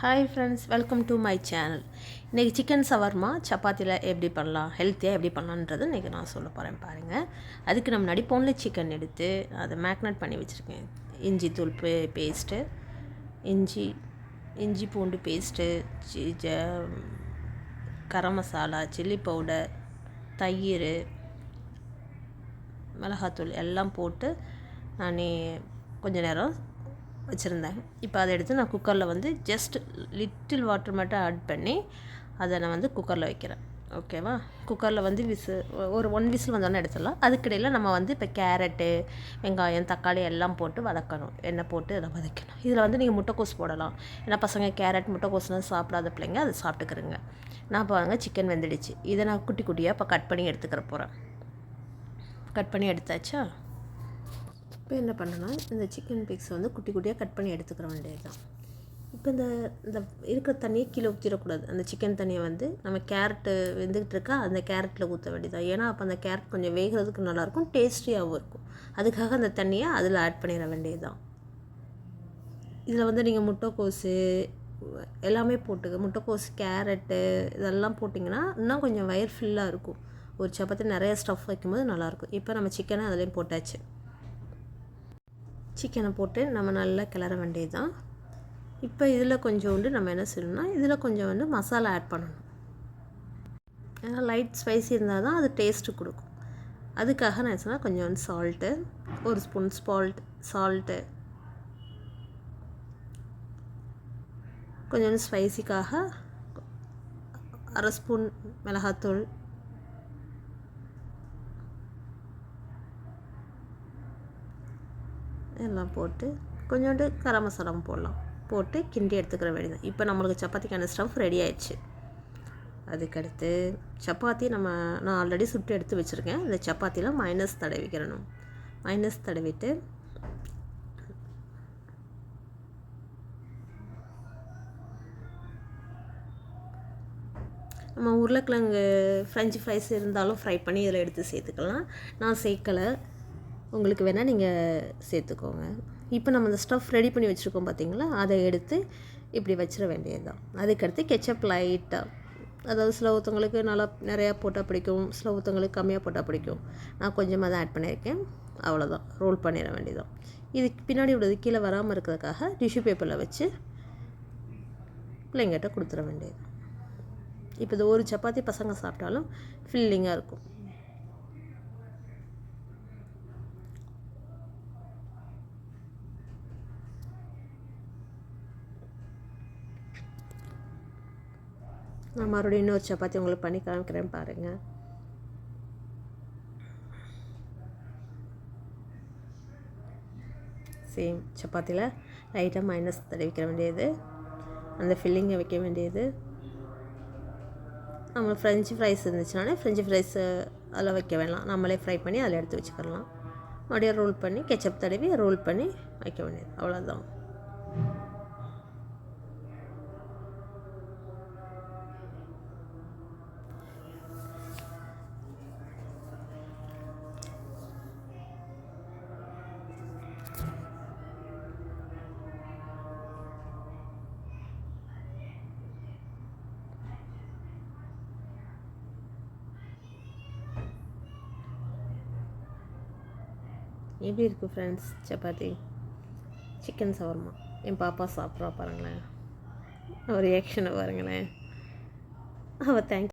Hi friends, welcome to my channel. இன்றைக்கி chicken shawarma சப்பாத்தியில் எப்படி பண்ணலாம், ஹெல்த்தியாக எப்படி பண்ணலான்றது இன்றைக்கி நான் சொல்ல போகிறேன் பாருங்கள். அதுக்கு நம்ம முன்னாடி பொன்லி சிக்கன் எடுத்து அதை மேக்னேட் பண்ணி வச்சுருக்கேன். இஞ்சி தூள் பேஸ்ட்டு, இஞ்சி பூண்டு paste, garam masala, chilli powder, தயிர், மிளகாத்தூள் எல்லாம் போட்டு நான் கொஞ்சம் நேரம் வச்சுருந்தேன். இப்போ அதை எடுத்து நான் குக்கரில் ஜஸ்ட் லிட்டில் வாட்டர் மட்டும் ஆட் பண்ணி அதை நான் குக்கரில் வைக்கிறேன். ஓகேவா? குக்கரில் ஒரு 1 விசில் வந்தோடனே எடுத்துடலாம். அதுக்கிடையில் நம்ம இப்போ கேரட்டு, வெங்காயம், தக்காளி எல்லாம் போட்டு வதக்கணும். எண்ணெய் போட்டு அதை வதக்கணும். இதில் நீங்கள் முட்டைக்கோஸ் போடலாம். ஏன்னா பசங்க கேரட் முட்டைக்கோஸ்லாம் சாப்பிடாத பிள்ளைங்க அதை சாப்பிட்டுக்கிறங்க. நான் பாருங்கள் சிக்கன் வெந்துடுச்சு. இதை நான் குட்டி குட்டியாக இப்போ கட் பண்ணி எடுத்துக்கிற போகிறேன். கட் பண்ணி எடுத்தாச்சா? இப்போ என்ன பண்ணணும்னா இந்த சிக்கன் பீக்ஸை குட்டி குட்டியாக கட் பண்ணி எடுத்துக்கிற வேண்டியது தான். இப்போ இந்த இருக்கிற தண்ணியை கீழே ஊற்றிடக்கூடாது. அந்த சிக்கன் தண்ணியை நம்ம கேரட்டு வெந்துக்கிட்டு இருக்கா அந்த கேரட்டில் ஊற்ற வேண்டியதான். ஏன்னா அப்போ அந்த கேரட் கொஞ்சம் வேகிறதுக்கு நல்லாயிருக்கும், டேஸ்டியாகவும் இருக்கும். அதுக்காக அந்த தண்ணியை அதில் ஆட் பண்ணிட வேண்டியது தான். இதில் நீங்கள் முட்டைக்கோஸு எல்லாமே போட்டுக்க. முட்டைக்கோஸ், கேரட்டு இதெல்லாம் போட்டிங்கன்னா இன்னும் கொஞ்சம் வயிறு ஃபில்லாக இருக்கும். ஒரு சப்பாத்தி நிறைய ஸ்டஃப் வைக்கும்போது நல்லாயிருக்கும். இப்போ நம்ம சிக்கனை அதுலேயும் போட்டாச்சு. சிக்கனை போட்டு நம்ம நல்லா கிளற வேண்டியது தான். இப்போ இதில் கொஞ்சோண்டு நம்ம என்ன செய்யணும்னா இதில் கொஞ்சம் மசாலா ஆட் பண்ணணும். ஏன்னா லைட் ஸ்பைசி இருந்தால் தான் அது டேஸ்ட்டு கொடுக்கும். அதுக்காக நான் சொன்னால் கொஞ்சம் சால்ட்டு, 1 ஸ்பூன் சால்ட்டு, கொஞ்சம் ஸ்பைசிக்காக 1/2 ஸ்பூன் மிளகாத்தூள், எல்லாம் போட்டு கொஞ்சோண்டு கரம் மசாலாவும் போட்டு கிண்டி எடுத்துக்கிற வேண்டியது. இப்போ நம்மளுக்கு சப்பாத்திக்கான ஸ்டஃப் ரெடி ஆயிடுச்சு. அதுக்கடுத்து சப்பாத்தி நான் ஆல்ரெடி சுட்டு எடுத்து வச்சுருக்கேன். இந்த சப்பாத்தியில் மைனஸ் தடவிக்கிறணும். மைனஸ் தடவிட்டு நம்ம உருளைக்கிழங்கு ஃப்ரெஞ்சு ஃப்ரைஸ் இருந்தாலும் ஃப்ரை பண்ணி இதில் எடுத்து சேர்த்துக்கலாம். நான் சேர்க்கலை, உங்களுக்கு வேணால் நீங்கள் சேர்த்துக்கோங்க. இப்போ நம்ம இந்த ஸ்டஃப் ரெடி பண்ணி வச்சுருக்கோம் பார்த்தீங்களா, அதை எடுத்து இப்படி வச்சிட வேண்டியது தான். அதுக்கடுத்து கெச்சப் லைட்டாக, அதாவது சில ஒருத்தவங்களுக்கு நல்லா நிறையா போட்டால் பிடிக்கும், சில ஒருத்தவங்களுக்கு கம்மியாக போட்டால் பிடிக்கும். நான் கொஞ்சமாக தான் ஆட் பண்ணியிருக்கேன். அவ்வளோதான், ரோல் பண்ணிட வேண்டியதான். இதுக்கு பின்னாடி உள்ளது கீழே வராமல் இருக்கிறதுக்காக டிஷ்யூ பேப்பரில் வச்சு பிள்ளைங்கிட்ட கொடுத்துட வேண்டியது. இப்போ இது ஒரு சப்பாத்தி பசங்க சாப்பிட்டாலும் ஃபில்லிங்காக இருக்கும். நான் மறுபடியும் இன்னொரு சப்பாத்தி உங்களுக்கு பண்ணி காமிக்கிறேன் பாருங்கள். சேம் சப்பாத்தியில் லைட்டாக மைனஸ் தடவிக்க வேண்டியது, அந்த ஃபில்லிங்கை வைக்க வேண்டியது. நம்ம ஃப்ரெஞ்சு ஃப்ரைஸ் இருந்துச்சுனாலே ஃப்ரெஞ்சு ஃப்ரைஸு அதில் வைக்க வேணாம், நம்மளே ஃப்ரை பண்ணி அதில் எடுத்து வச்சுக்கலாம். மறுபடியும் ரோல் பண்ணி கெச்சப் தடவி ரோல் பண்ணி வைக்க வேண்டியது, அவ்வளோதான். எப்படி இருக்குது ஃப்ரெண்ட்ஸ் சப்பாத்தி சிக்கன் சவர்மா? என் பாப்பா சாப்பிட்றா பாருங்களேன், ஒரு ரியாக்ஷனை பாருங்களேன். அவள் தேங்க்ஸ்